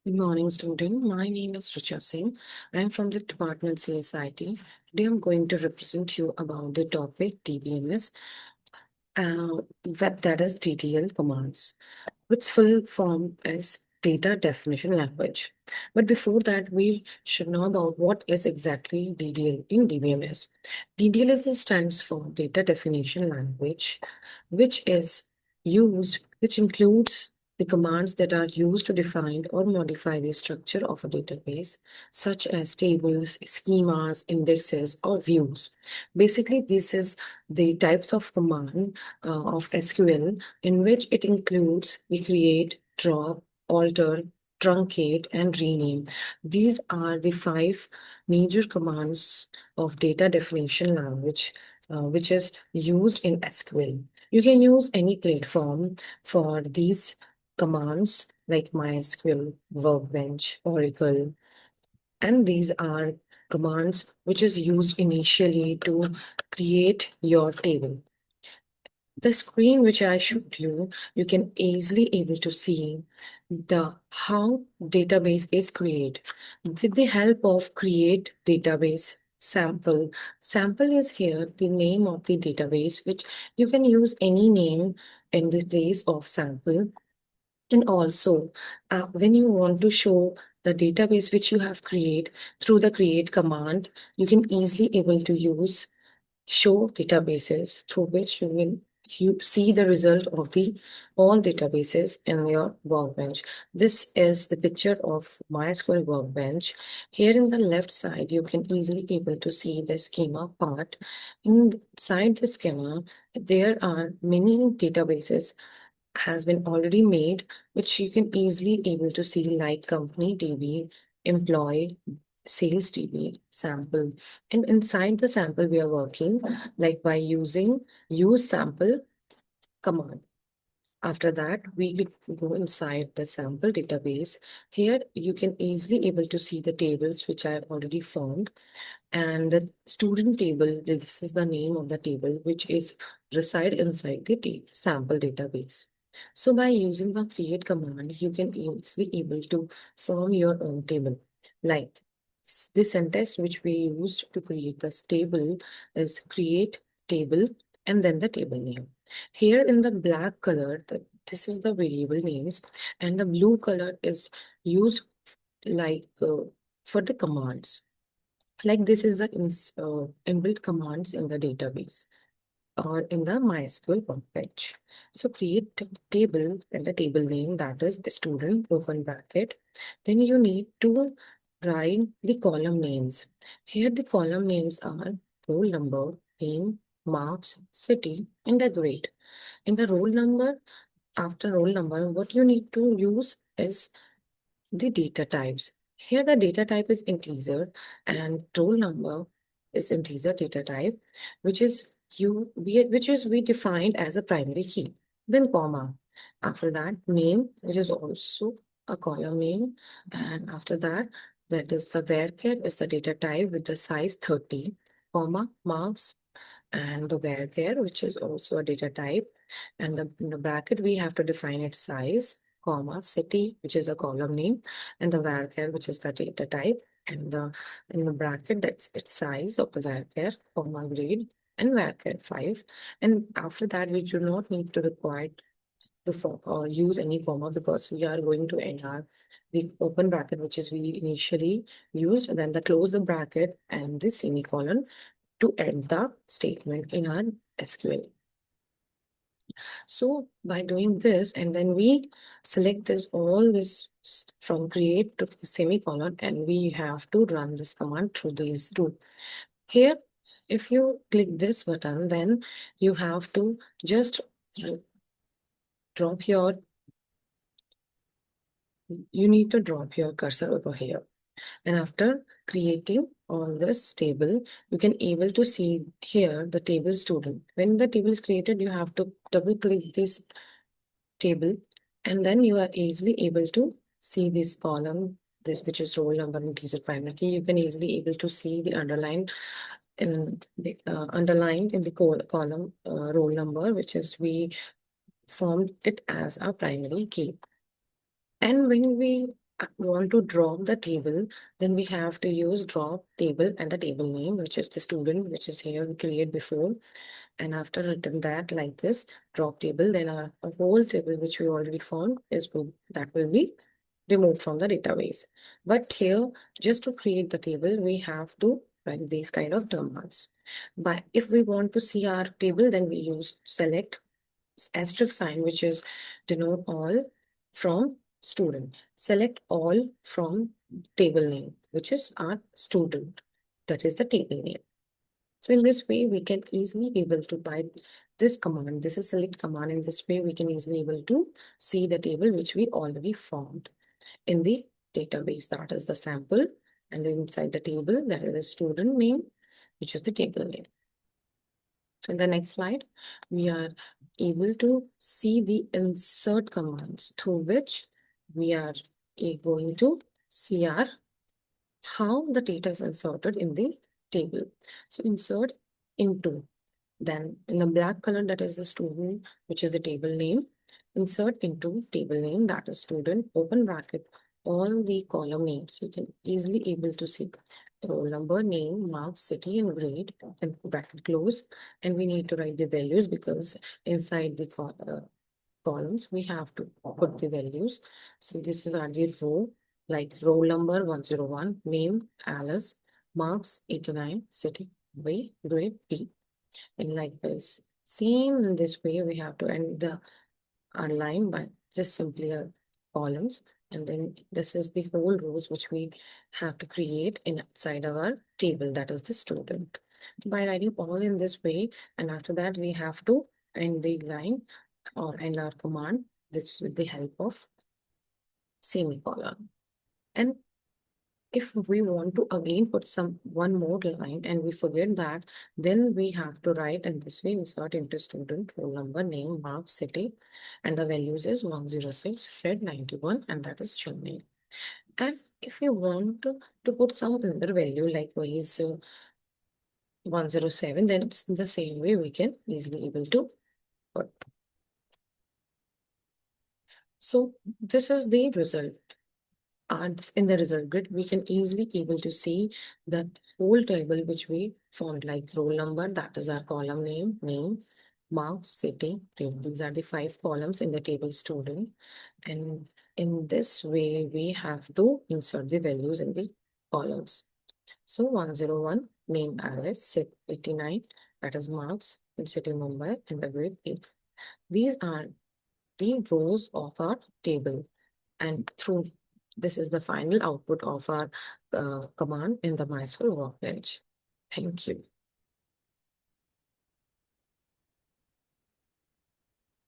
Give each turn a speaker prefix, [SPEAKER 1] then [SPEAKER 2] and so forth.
[SPEAKER 1] Good morning, student. My name is Richa Singh. I am from the department CSIT. Today I'm going to represent you about the topic DBMS, that is DDL commands, which full form is Data Definition Language. But before that, we should know about what is exactly DDL in DBMS. DDL stands for Data Definition Language, which includes the commands that are used to define or modify the structure of a database, such as tables, schemas, indexes, or views. Basically, this is the types of command of SQL in which it includes we create, drop, alter, truncate, and rename. These are the five major commands of data definition language, which is used in SQL. You can use any platform for these commands like MySQL, Workbench, Oracle, and these are commands which is used initially to create your table. The screen which I showed you, you can easily able to see the how database is created with the help of create database sample. Sample is here the name of the database, which you can use any name in the place of sample. And also, when you want to show the database which you have created through the create command, you can easily able to use show databases through which you see the result of the all databases in your workbench. This is the picture of MySQL workbench. Here in the left side, you can easily able to see the schema part. Inside the schema, there are many databases has been already made, which you can easily able to see like company DB, employee, sales DB, sample. And inside the sample, we are working like by using use sample command. After that, we go inside the sample database. Here, you can easily able to see the tables which I have already formed. And the student table, this is the name of the table, which is reside inside the sample database. So by using the create command, you can easily able to form your own table. Like the syntax which we used to create this table is create table and then the table name. Here in the black color, this is the variable names, and the blue color is used like for the commands. Like this is the inbuilt commands in the database or in the MySQL workbench. So create table and the table name, that is student open bracket. Then you need to write the column names. Here the column names are roll number, name, marks, city, and the grade. In the roll number, after roll number, what you need to use is the data types. Here the data type is integer and roll number is integer data type, which is we defined as a primary key. Then comma. After that, name, which is also a column name. And after that, that is the varchar is the data type with the size 30, comma, marks, and the varchar, which is also a data type. And in the bracket, we have to define its size, comma, city, which is the column name, and the varchar, which is the data type. And in the bracket, that's its size of the varchar, comma, grade, and varchar 5. And after that, we do not need to require to use any comma because we are going to enter the open bracket, which is we initially used, then the close the bracket and the semicolon to end the statement in our SQL. So by doing this, and then we select this all this from create to semicolon, and we have to run this command through these two. Here, if you click this button, then you have to just drop your, you need to drop your cursor over here. And after creating all this table, you can able to see here the table student. When the table is created, you have to double click this table, and then you are easily able to see this column, this which is roll number and teacher primary key. You can easily able to see the underlined in the column roll number, which is we formed it as our primary key. And when we want to drop the table, then we have to use drop table and the table name, which is the student, which is here we create before. And after written that like this, drop table, then a whole table which we already found that will be removed from the database. But here, just to create the table, we have to write these kind of commands. But if we want to see our table, then we use select asterisk sign, which is denote all from student. Select all from table name, which is our student. That is the table name. So in this way, we can easily able to by this command, this is select command. In this way, we can easily able to see the table which we already formed in the database. That is the sample. And inside the table, that is the student name, which is the table name. So in the next slide, we are able to see the insert commands through which we are going to see our how the data is inserted in the table. So insert into, then in the black color, that is the student, which is the table name. Insert into table name, that is student, open bracket, all the column names. You can easily able to see roll number, name, marks, city, and grade, and bracket close. And we need to write the values because inside the columns, we have to put the values. So this is our the row, like roll number 101, name Alice, marks 89, city, way, grade B. And like this, same in this way, we have to end the our line by just simply columns. And then this is the whole rows which we have to create inside our table, that is the student. By writing all in this way, and after that we have to end the line or end our command, which with the help of semicolon. And if we want to again put some one more line and we forget that, then we have to write in this way, insert into student, roll number, name, mark, city, and the values is 106, Fred 91, and that is Chennai. And if you want to put some other value like is 107, then it's the same way we can easily able to put. So this is the result. And in the result grid, we can easily able to see that whole table which we formed, like roll number, that is our column name, marks, city, grade. These are the 5 columns in the table student. And in this way, we have to insert the values in the columns. So 101, name Alice, 89, that is marks, and city Mumbai, and the grade 8. These are the rows of our table. And through this is the final output of our command in the MySQL workbench. Thank you.